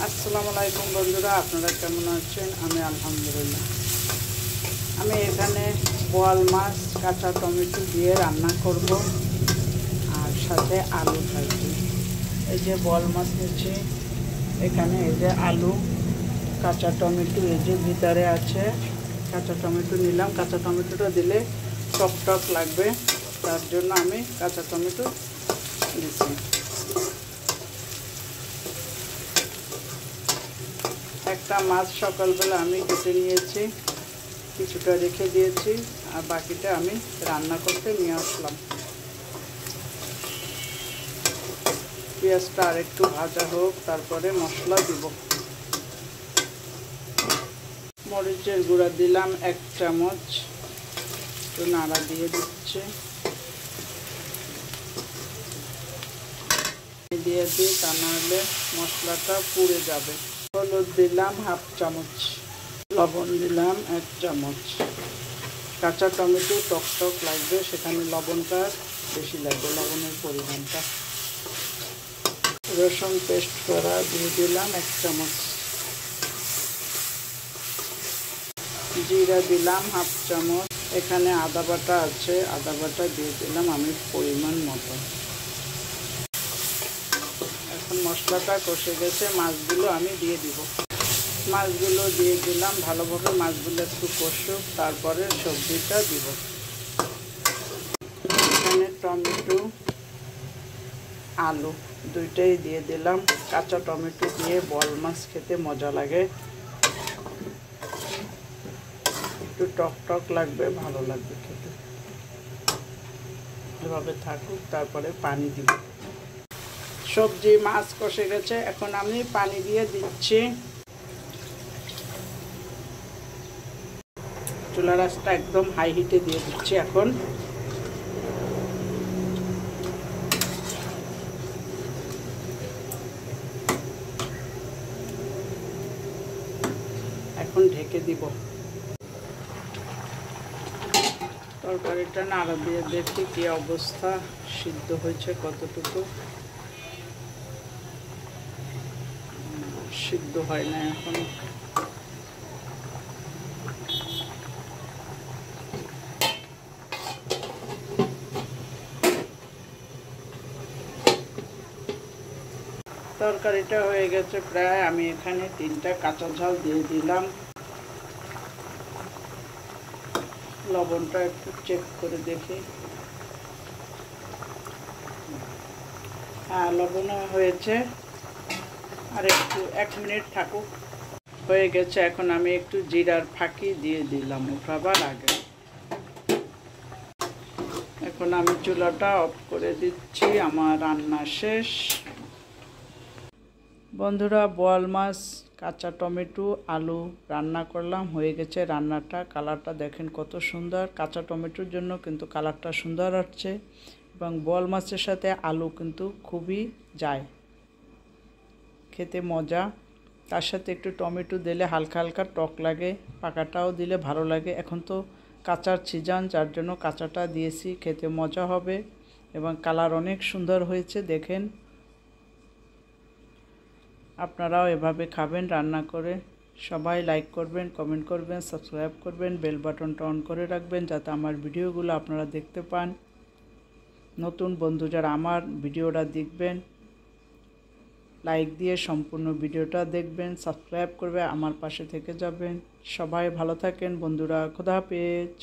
আসসালামু আলাইকুম বন্ধুরা, আপনারা কেমন আছেন? আমি আলহামদুলিল্লাহ। আমি এখানে বোয়াল মাছ কাঁচা টমেটো দিয়ে রান্না করব আর সাথে আলু ভাজি। এই যে বোয়াল মাছ নিচ্ছি, এখানে এই যে আলু, কাঁচা টমেটো এই যে ভিতরে আছে, কাঁচা টমেটো নিলাম। কাঁচা টমেটোটা দিলে টক টক লাগবে, তার জন্য আমি কাঁচা টমেটো দিচ্ছি। একটা মাছ সকালবেলা আমি কেটে নিয়েছি, কিছুটা রেখে দিয়েছি, আর বাকিটা আমি রান্না করতে নিয়ে আসলাম। পেঁয়াজটা আর একটু ভাজা হোক, তারপরে মশলা দিব। মরিচের গুঁড়া দিলাম 1 চামচ, একটু নাড়া দিয়ে দিচ্ছে, দিয়ে দিই, তা নাহলে মশলাটা পুড়ে যাবে। হলুদ দিলাম 1/2 চামচ, লবণ দিলাম 1 চামচ। কাঁচা টমেটো টক টক লাগবে, সেখানে লবণটা বেশি লাগবে, লবণের পরিমাণটা। রসুন পেস্ট করা দিয়ে দিলাম 1 চামচ। জিরা দিলাম 1/2 চামচ। এখানে আদা বাটা আছে, আদা বাটা দিয়ে দিলাম আমি পরিমাণ মতো। এখন মশলাটা কষে গেছে, মাছগুলো আমি দিয়ে দিব। মাছগুলো দিয়ে দিলাম, ভালোভাবে মাছগুলো একটু কষুক, তারপরে সবজিটা দিব। এখানে টমেটো আলু দুইটাই দিয়ে দিলাম। কাঁচা টমেটো দিয়ে বোয়াল মাছ খেতে মজা লাগে, একটু টক টক লাগবে, ভালো লাগবে খেতে। এভাবে থাকুক, তারপরে পানি দিব। সবজি মাছ কষে গেছে, এখন আমি পানি দিয়ে দিচ্ছি। চুলার আঁচটা একদম হাই হিটে দিয়ে দিচ্ছি। এখন ঢেকে দিব। তরকারিটা নাড়া দিয়ে দেখি কি অবস্থা, সিদ্ধ হয়েছে কতটুকু। সিদ্ধ হয় না এখন। তরকারিটা হয়ে গেছে প্রায়। আমি এখানে 3টা কাঁচা ঝাল দিয়ে দিলাম। লবণটা একটু চেক করে দেখি। হ্যাঁ, লবণ হয়েছে, আর একটু 1 মিনিট থাকুক। হয়ে গেছে, এখন আমি একটু জিরার ফাঁকি দিয়ে দিলাম উঠাবার আগে। এখন আমি চুলাটা অফ করে দিচ্ছি, আমার রান্না শেষ। বন্ধুরা, বোয়াল মাছ কাঁচা টমেটো আলু রান্না করলাম, হয়ে গেছে রান্নাটা। কালারটা দেখেন কত সুন্দর, কাঁচা টমেটোর জন্য কিন্তু কালারটা সুন্দর আসছে, এবং বোয়াল মাছের সাথে আলু কিন্তু খুবই যায়, খেতে মজা। তার সাথে একটু টমেটো দিলে হালকা হালকা টক লাগে, পাকাটাও দিলে ভালো লাগে। এখন তো কাঁচার সিজন, যার জন্য কাঁচাটা দিয়েছি, খেতে মজা হবে, এবং কালার অনেক সুন্দর হয়েছে দেখেন। আপনারাও এভাবে খাবেন রান্না করে। সবাই লাইক করবেন, কমেন্ট করবেন, সাবস্ক্রাইব করবেন, বেল বাটনটা অন করে রাখবেন, যাতে আমার ভিডিওগুলো আপনারা দেখতে পান। নতুন বন্ধু যারা আমার ভিডিওটা দেখবেন, লাইক দিয়ে সম্পূর্ণ ভিডিওটা দেখবেন, সাবস্ক্রাইব করবে, আমার পাশে থেকে যাবেন। সবাই ভালো থাকেন বন্ধুরা, খোদা হাফেজ।